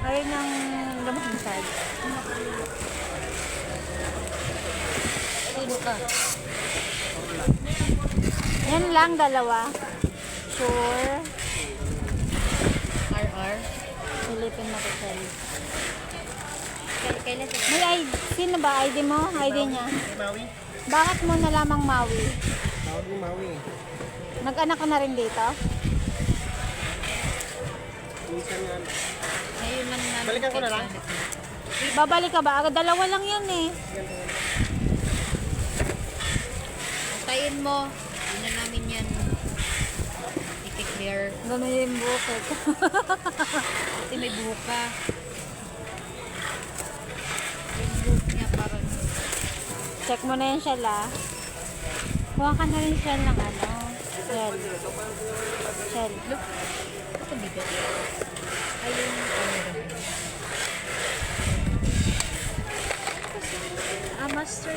Ayaw ng gamot massage. Sino ka? Yan lang, dalawa. Sure. RR? Silipin mo to, Sel. Kailan sila? May ID. Sino ba? ID mo? ID niya. Maui? Bakit mo na lamang Maui? Tawag mo Maui. Nag-anak ka na rin dito? Minsan nga. Ngayon man namin. Balikan ko na lang. Babalik ka ba? Dalawa lang yan eh. Tayin mo. Hindi na namin yan. I-clear. Ganun yung bukod. Kasi may buhok ka. Yung buhok niya parang... Check mo na yan, Shell, ah. Kuha ka na rin, Shell, ng ano. Shell. Shell. Look. Ako bigat. Ay, yung camera. Master.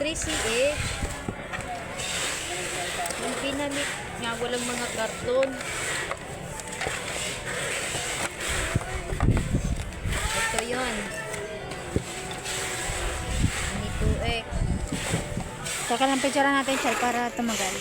3CH. Yung pinamit nga, walang mga karton. Ito yun. Ini 2X. Teka lang, picture natin, Shell, para tumagal.